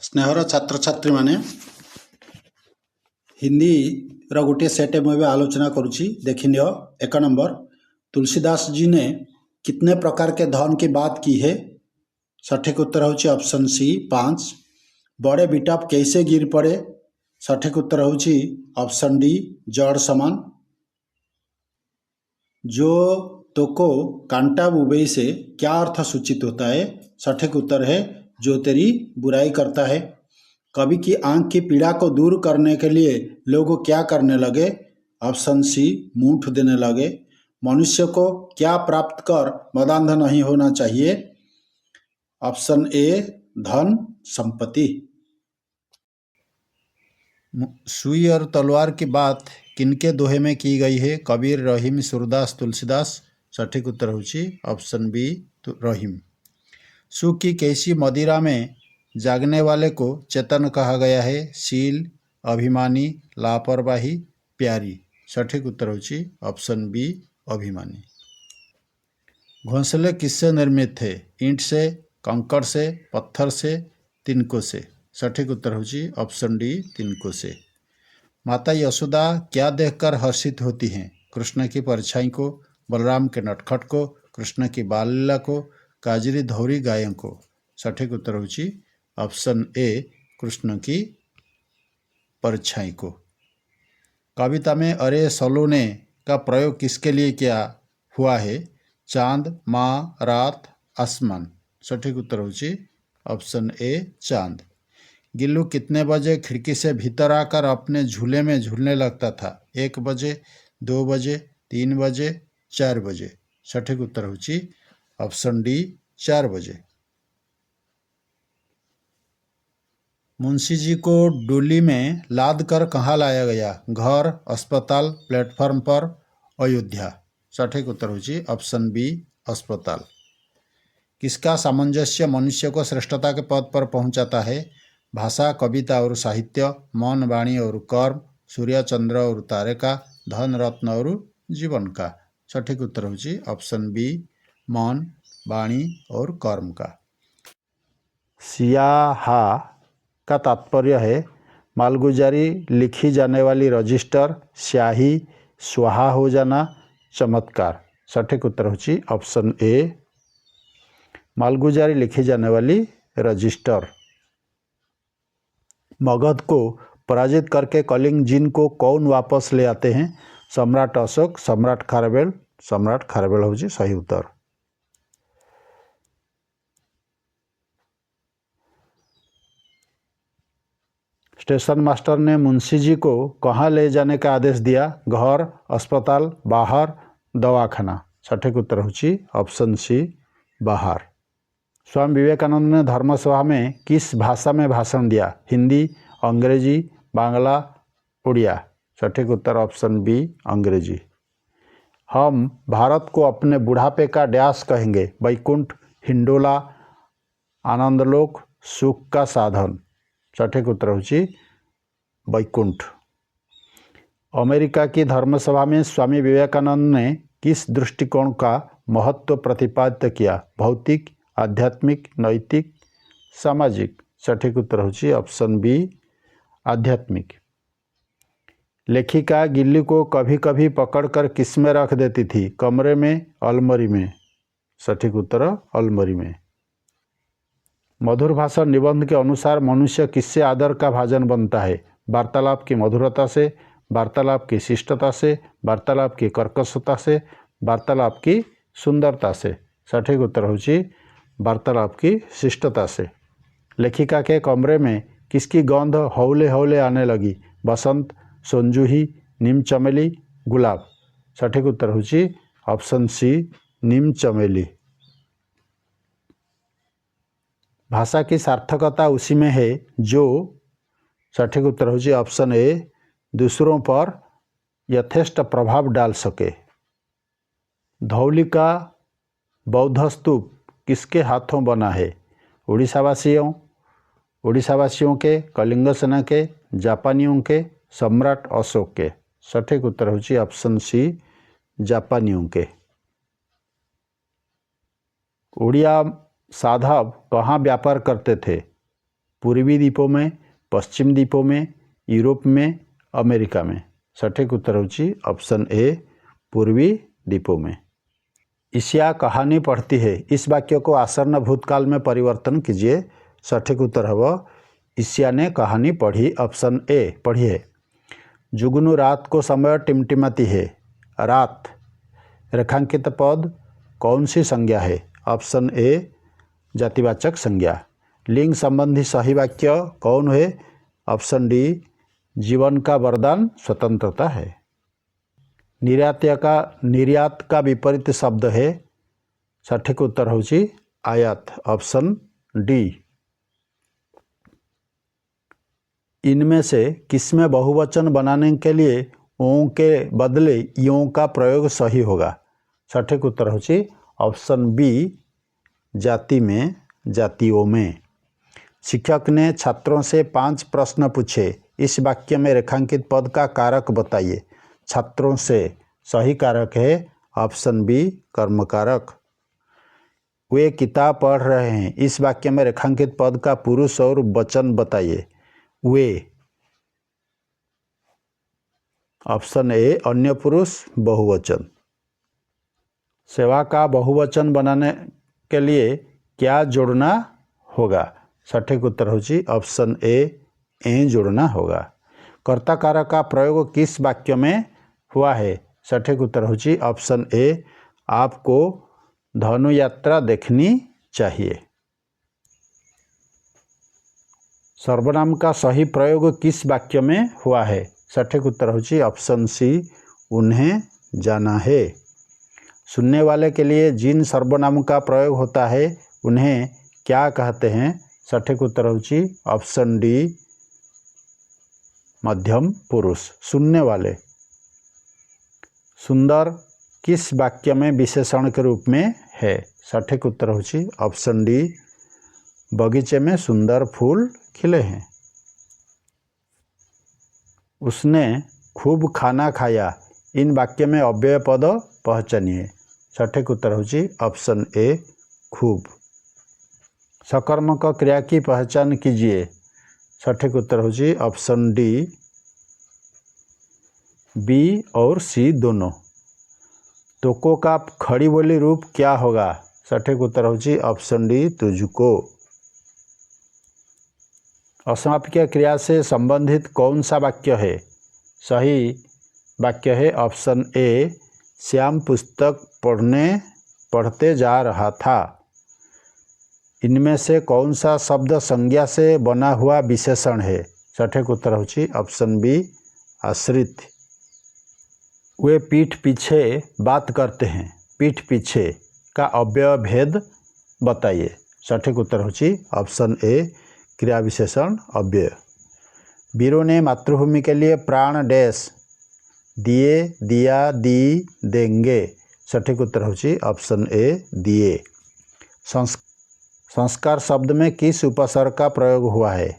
स्नेहर छात्र छात्री माने हिंदी रो गोटे सेट मुझे आलोचना करुच्ची देखिनियो। 1 नंबर, तुलसीदास जी ने कितने प्रकार के धन की बात की है? सठिक उत्तर होची ऑप्शन सी 5। बड़े बिटप कैसे गिर पड़े? सठिक उत्तर होची ऑप्शन डी जड़ समान। जो तो को कांटा बुबई से क्या अर्थ सूचित होता है? सठिक उत्तर है जो तेरी बुराई करता है। कवि की आंख की पीड़ा को दूर करने के लिए लोग क्या करने लगे? ऑप्शन सी मूठ देने लगे। मनुष्य को क्या प्राप्त कर मदांध नहीं होना चाहिए? ऑप्शन ए धन संपत्ति। सुई और तलवार की बात किनके दोहे में की गई है? कबीर, रहीम, सूरदास, तुलसीदास। सठिक उत्तर होची ऑप्शन बी रहीम। सु की कैसी मदिरा में जागने वाले को चेतन कहा गया है? शील, अभिमानी, लापरवाही, प्यारी। सठिक उत्तर होची ऑप्शन बी अभिमानी। घोंसले किससे निर्मित थे? ईंट से, कंकड़ से, पत्थर से, तिनकों से। सठिक उत्तर होची ऑप्शन डी तिनकों से। माता यशोदा क्या देखकर हर्षित होती हैं? कृष्ण की परछाई को, बलराम के नटखट को, कृष्ण की बाल लीला को, काजरी धौरी गायों को। सठिक उत्तर होची ऑप्शन ए कृष्ण की परछाई को। कविता में अरे सलोने का प्रयोग किसके लिए किया हुआ है? चांद, माँ, रात, आसमान। सठिक उत्तर होची ऑप्शन ए चांद। गिल्लू कितने बजे खिड़की से भीतर आकर अपने झूले में झूलने लगता था? 1 बजे, 2 बजे, 3 बजे, 4 बजे। सठिक उत्तर होची ऑप्शन डी 4 बजे। मुंशी जी को डोली में लाद कर कहाँ लाया गया? घर, अस्पताल, प्लेटफॉर्म पर, अयोध्या। सठिक उत्तर होची ऑप्शन बी अस्पताल। किसका सामंजस्य मनुष्य को श्रेष्ठता के पद पर पहुंचाता है? भाषा, कविता और साहित्य, मन, वाणी और कर्म, सूर्य, चंद्र और तारे का, धन, रत्न और जीवन का। सठिक उत्तर होची ऑप्शन बी मन, वाणी और कर्म का। सियाहा का तात्पर्य है मालगुजारी, लिखी जाने वाली रजिस्टर, स्याही, स्वाहा हो जाना, चमत्कार। सठिक उत्तर होची ऑप्शन ए मालगुजारी, लिखी जाने वाली रजिस्टर। मगध को पराजित करके कलिंग जिन को कौन वापस ले आते हैं? सम्राट अशोक, सम्राट खारवेल। सम्राट खारवेल होची सही उत्तर। स्टेशन मास्टर ने मुंशी जी को कहाँ ले जाने का आदेश दिया? घर, अस्पताल, बाहर, दवाखाना। सठिक उत्तर होची ऑप्शन सी बाहर। स्वामी विवेकानंद ने धर्मसभा में किस भाषा में भाषण दिया? हिंदी, अंग्रेजी, बांग्ला, उड़िया। सठिक उत्तर ऑप्शन बी अंग्रेजी। हम भारत को अपने बुढ़ापे का डैश कहेंगे? वैकुंठ, हिंडोला, आनंदलोक, सुख का साधन। सठिक उत्तर होची वैकुंठ। अमेरिका की धर्मसभा में स्वामी विवेकानंद ने किस दृष्टिकोण का महत्व प्रतिपादित किया? भौतिक, आध्यात्मिक, नैतिक, सामाजिक। सठिक उत्तर होची ऑप्शन बी आध्यात्मिक। लेखिका गिल्ली को कभी कभी पकड़कर किस में रख देती थी? कमरे में, अलमारी में। सठिक उत्तर अलमारी में। मधुर भाषण निबंध के अनुसार मनुष्य किससे आदर का भाजन बनता है? वार्तालाप की मधुरता से, वार्तालाप की शिष्टता से, वार्तालाप की कर्कशता से, वार्तालाप की सुंदरता से। सठिक उत्तर होची वार्तालाप की शिष्टता से। लेखिका के कमरे में किसकी गंध हौले हौले आने लगी? बसंत, सोंजूही, नीम चमेली, गुलाब। सठिक उत्तर होची ऑप्शन सी नीम चमेली। भाषा की सार्थकता उसी में है जो, सठिक उत्तर होची ऑप्शन ए दूसरों पर यथेष्ट प्रभाव डाल सके। धौली का बौद्ध स्तूप किसके हाथों बना है? उड़ीसावासियों के, कलिंग सेना के, जापानियों के, सम्राट अशोक के। सठिक उत्तर होची ऑप्शन सी जापानियों के। उड़िया साधव कहाँ व्यापार करते थे? पूर्वी द्वीपों में, पश्चिम द्वीपों में, यूरोप में, अमेरिका में। सठिक उत्तर होची ऑप्शन ए पूर्वी द्वीपों में। ईशिया कहानी पढ़ती है, इस वाक्य को आसन्न भूतकाल में परिवर्तन कीजिए। सठिक उत्तर हब ईशिया ने कहानी पढ़ी, ऑप्शन ए पढ़ी है। जुगनू रात को समय टिमटिमाती है, रात रेखांकित पद कौन सी संज्ञा है? ऑप्शन ए जातिवाचक संज्ञा। लिंग संबंधी सही वाक्य कौन है? ऑप्शन डी जीवन का वरदान स्वतंत्रता है। निर्यात का विपरीत शब्द है। सठिक उत्तर होची आयात, ऑप्शन डी। इनमें से किसमें बहुवचन बनाने के लिए ओ के बदले यों का प्रयोग सही होगा? सठिक उत्तर होची ऑप्शन बी जाति में, जातियों में। शिक्षक ने छात्रों से 5 प्रश्न पूछे, इस वाक्य में रेखांकित पद का कारक बताइए। छात्रों से सही कारक है ऑप्शन बी कर्म कारक। वे किताब पढ़ रहे हैं, इस वाक्य में रेखांकित पद का पुरुष और वचन बताइए। वे ऑप्शन ए अन्य पुरुष बहुवचन। सेवा का बहुवचन बनाने के लिए क्या जोड़ना होगा? सठिक उत्तर होची ऑप्शन ए जोड़ना होगा। कर्ता कारक का प्रयोग किस वाक्य में हुआ है? सठिक उत्तर होची ऑप्शन ए आपको धनु यात्रा देखनी चाहिए। सर्वनाम का सही प्रयोग किस वाक्य में हुआ है? सठिक उत्तर होची ऑप्शन सी उन्हें जाना है। सुनने वाले के लिए जिन सर्वनाम का प्रयोग होता है उन्हें क्या कहते हैं? सठिक उत्तर होची ऑप्शन डी मध्यम पुरुष। सुनने वाले। सुंदर किस वाक्य में विशेषण के रूप में है? सठिक उत्तर होची ऑप्शन डी बगीचे में सुंदर फूल खिले हैं। उसने खूब खाना खाया, इन वाक्य में अव्यय पद पहचानिए। सठिक उत्तर होची ऑप्शन ए खूब। सकर्मक क्रिया की पहचान कीजिए। सठिक उत्तर होची ऑप्शन डी बी और सी दोनों। तोको का खड़ी बोली रूप क्या होगा? सठिक उत्तर होची ऑप्शन डी तुझको। असमापिक क्रिया से संबंधित कौन सा वाक्य है? सही वाक्य है ऑप्शन ए श्याम पुस्तक पढ़ते जा रहा था। इनमें से कौन सा शब्द संज्ञा से बना हुआ विशेषण है? सठिक उत्तर होची ऑप्शन बी आश्रित। वे पीठ पीछे बात करते हैं, पीठ पीछे का अव्यय भेद बताइए। सठिक उत्तर होची ऑप्शन ए क्रिया विशेषण अव्यय। वीरों ने मातृभूमि के लिए प्राण डैश दिए, दिया, दी, देंगे। सठिक उत्तर होची ऑप्शन ए दिए। संस्कार शब्द में किस उपसर्ग का प्रयोग हुआ है?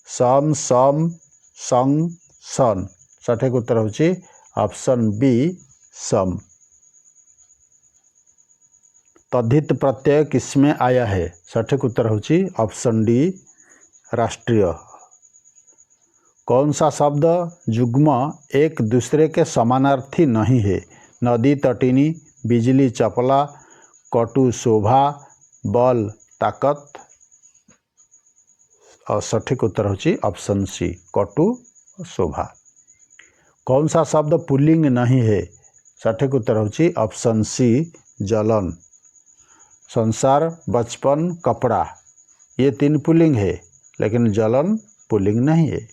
सम, सम, संग, सन। सठिक उत्तर होची ऑप्शन बी सम। तद्धित प्रत्यय किसमें आया है? सठिक उत्तर होची ऑप्शन डी राष्ट्रीय। कौन सा शब्द युग्म एक दूसरे के समानार्थी नहीं है? नदी तटिनी, बिजली चपला, कटु शोभा, बल ताकत। और सठिक उत्तर होची ऑप्शन सी कटु शोभा। कौन सा शब्द पुल्लिंग नहीं है? सठिक उत्तर होची ऑप्शन सी जलन। संसार, बचपन, कपड़ा ये 3 पुल्लिंग है, लेकिन जलन पुल्लिंग नहीं है।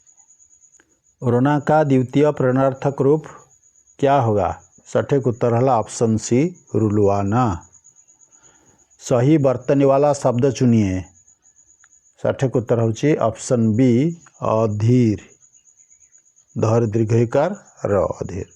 रोना का द्वितीय प्रणर्थक रूप क्या होगा? सठिक उत्तर है ऑप्शन सी रुलवाना। सही बरतने वाला शब्द चुनिए। सठिक उत्तर होची ऑप्शन बी अधीर। धर दीर्घकार र अधीर।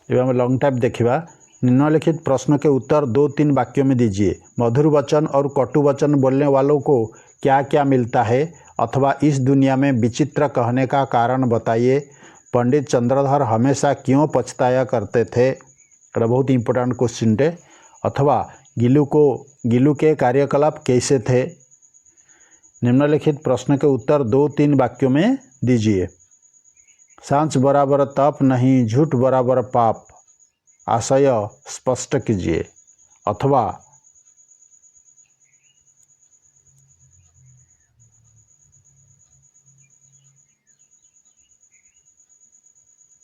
एवं लॉन्ग टाइप देखिबा। निम्नलिखित प्रश्न के उत्तर 2-3 वाक्यों में दीजिए। मधुर वचन और कटु वचन बोलने वालों को क्या क्या मिलता है अथवा इस दुनिया में विचित्र कहने का कारण बताइए। पंडित चंद्रधर हमेशा क्यों पछताया करते थे? बहुत इंपोर्टेंट क्वेश्चन है। अथवा गिलू के कार्यकलाप कैसे थे। निम्नलिखित प्रश्न के उत्तर 2-3 वाक्यों में दीजिए। सांच बराबर तप नहीं, झूठ बराबर पाप, आशय स्पष्ट कीजिए। अथवा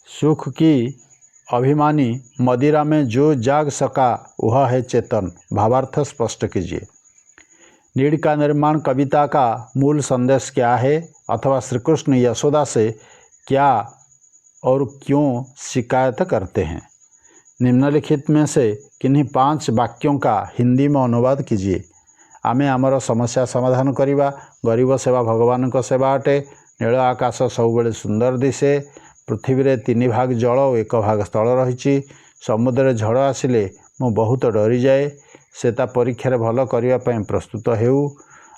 सुख की अभिमानी मदिरा में जो जाग सका वह है चेतन, भावार्थ स्पष्ट कीजिए। नीड़ का निर्माण कविता का मूल संदेश क्या है। अथवा श्री कृष्ण यशोदा से क्या और क्यों शिकायत करते हैं। निम्नलिखित में से किन्हीं 5 वाक्यों का हिंदी में अनुवाद कीजिए। आमे आमर समस्या समाधान करिबा, गरीब सेवा भगवान को सेवा अटे, नील आकाश सबुबले सुंदर दिशे, पृथ्वी रे 3 भाग जल और 1 भाग स्थल रही, समुद्र झड़ आसिले मु बहुत डरी जाए, से ता परीक्षार भल करने पर प्रस्तुत हेउ,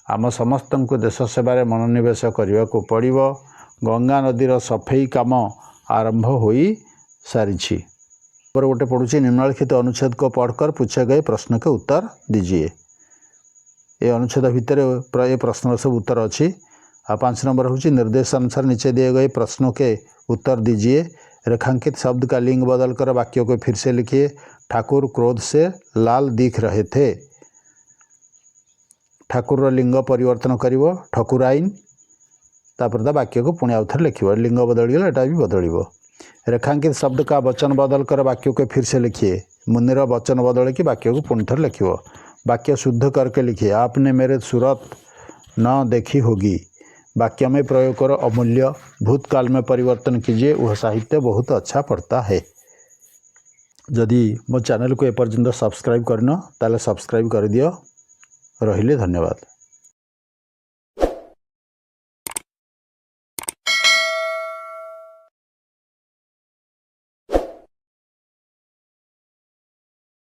आम समस्त को देश सेवार मनोनिवेश करने को पड़ो, गंगा नदीर सफेई काम आरंभ हो सारी। पर गोटे पढ़ुची, निम्नलिखित अनुच्छेद को पढ़कर पूछे गए प्रश्न के उत्तर दीजिए। ये अनुच्छेद भितर ये प्रश्न सब उत्तर अच्छी। 5 नंबर हूँ निर्देशानुसार नीचे दिए गए प्रश्नों के उत्तर दीजिए। रेखांकित शब्द का लिंग बदलकर वाक्यों को फिर से लिखिए। ठाकुर क्रोध से लाल दिख रहे थे। ठाकुर लिंग परिवर्तन करिवो ठकुराइन, तापर वाक्य को पुणी आउथर लिखिवो। लिंग बदलगला एटा भी बदलिवो। रेखांकित शब्द का वचन बदलकर वाक्यों को फिर से लिखिए। मुनिर वचन बदल के वाक्य को पुणी थर लिखिवो। वाक्य शुद्ध करके लिखिए। आपने मेरे सूरत न देखी होगी, वाक्य में प्रयोग करो अमूल्य। भूतकाल में परिवर्तन कीजिए, वह साहित्य बहुत अच्छा पड़ता है। जदि मो चैनल को एपर्यंत सब्सक्राइब करना ताले सब्सक्राइब कर दियो। रहिले धन्यवाद।